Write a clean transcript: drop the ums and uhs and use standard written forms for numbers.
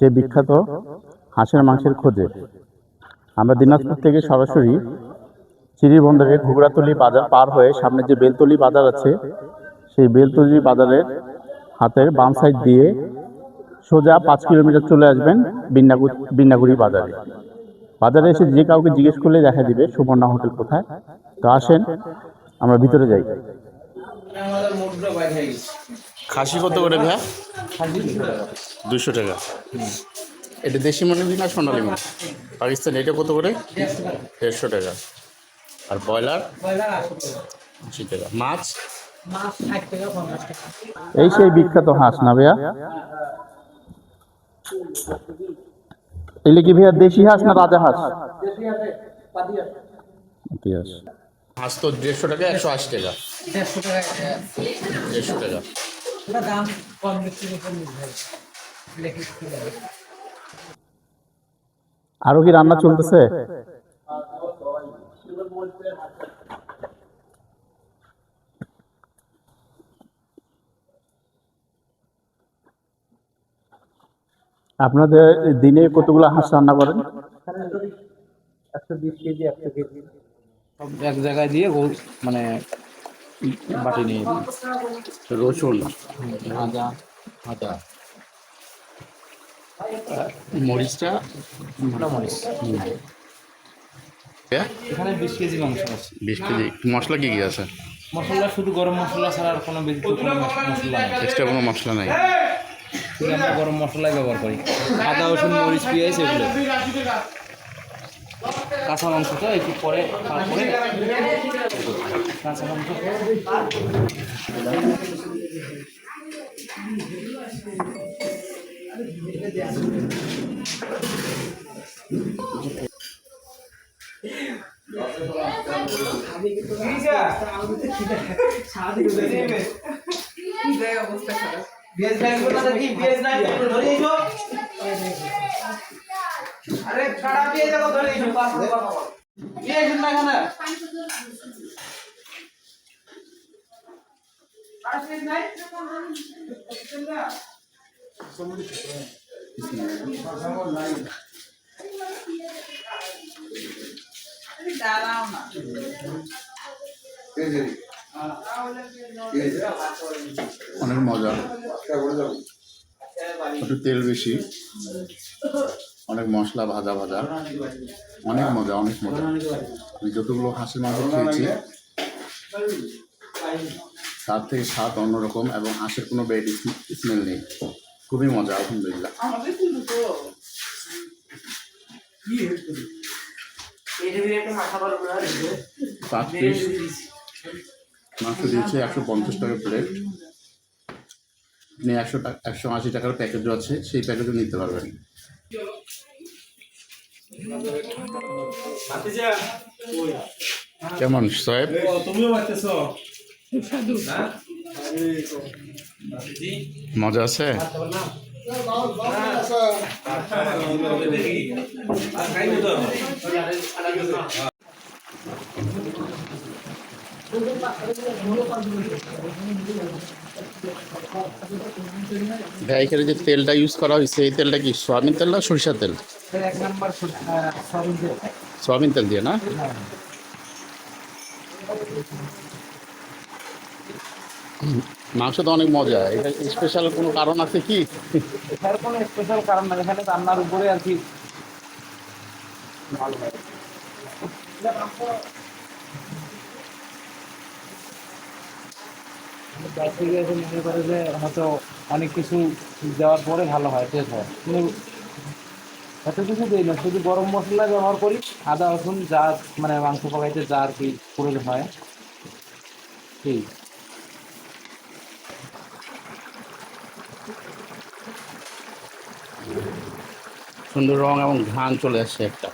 সেই বিখ্যাত হাঁসের মাংসের খোঁজে আমরা দিনাজপুর থেকে সরাসরি চিরিবন্দরের ঘুগড়াতলি বাজার পার হয়ে সামনে যে বেলতলি বাজার আছে, সেই বেলতলি বাজারের হাতের বাম সাইড দিয়ে সোজা 5 কিলোমিটার চলে আসবেন বিন্নাগুড়ি বাজারে। বাজারে এসে যে কাউকে জিজ্ঞেস করলে দেখা দিবে সুবর্ণা হোটেল কোথায়। তো আসেন আমরা ভিতরে যাই। খাসি কত করে ভাইয়া? 200 টাকা। এটা দেশি মুরগি না সোনালি মুরগি? পাকিস্তানি। এটা কত করে? 150 টাকা। আর ব্রয়লার 80 টাকা। মাছ এই সেই বিখ্যাত হাঁস না ভাইয়া? এগুলো কি ভাইয়া দেশি হাঁস না রাজা হাঁস? হাঁস তো 150 টাকা, 180 টাকা। 150 টাকা। আরো কি রান্না চলতেছে? আপনাদের দিনে কতগুলো হাঁস রান্না করেন? 120 কেজি 100 কেজি সব এক জায়গায় দিয়ে মানে বাটি নিয়ে রসুন, আদা আদা, মরিচটা মরিচ। এখানে 20 কেজি মাংস আছে। 20 কেজি। মশলা কি কি আছে? মশলা শুধু গরম মশলা ছাড়া আর কোনো ব্যতীত কোনো মশলা নেই। এক্সট্রা কোনো মশলা নাই? শুধু আমরা গরম মশলাই ব্যবহার করি। আদা রসুন মরিচ পেঁয়াজ এগুলো। কাঁচা মাংসটা একটু পরে তারপরে কাঁচা মাংস अरे खड़ा भी है जगह धरे जो पास ये जितना खाना पास में नहीं डालाओ ना অনেক মজা, একটু তেল বেশি, অনেক মশলা, ভাজা ভাজা, অনেক মজা, অনেক মজা। আমি যতগুলো হাঁসের মাংস খেয়েছি তার থেকে স্বাদ অন্যরকম এবং হাঁসের কোনো ব্যাড স্মেল নেই। খুবই মজা, আলহামদুলিল্লাহ। 5 পিস মাংস দিয়েছে 150 টাকা প্লেট। আপনি 180 টাকার প্যাকেজও আছে, সেই প্যাকেজও নিতে পারবেন। কেমন সাহেব? মজা আছে? এখানে যে তেলটা ইউজ করা হয়েছে, এই তেলটা কি সয়াবিন তেল না সরিষার তেল? এক নাম্বার সয়াবিন তেল দিয়ে না? মাংস তো অনেক মজা। এটা স্পেশাল কোনো কারণ আছে কি? এটার কোনো স্পেশাল কারণ না, এখানে রান্নার উপরে আর কি মনে করে যে হয়তো অনেক কিছু দেওয়ার পরে ভালো হয়, টেস্ট হয়, কিন্তু এত কিছু দিই না, শুধু গরম মশলা ব্যবহার করি, আদা রসুন যা মানে মাংস পকাইতে যা আর কি প্রয়োজন হয়। ঠিক সুন্দর রং এবং ঘ্রাণ চলে আসছে একটা।